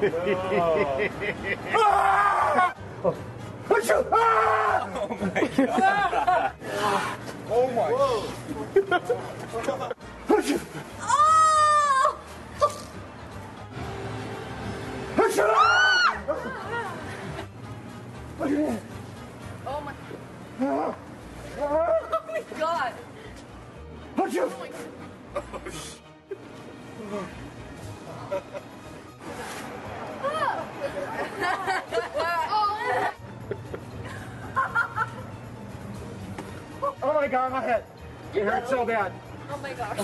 Oh my. Oh my. Oh my god. Oh my god. Oh my god, my head. It hurts so bad. Oh my gosh.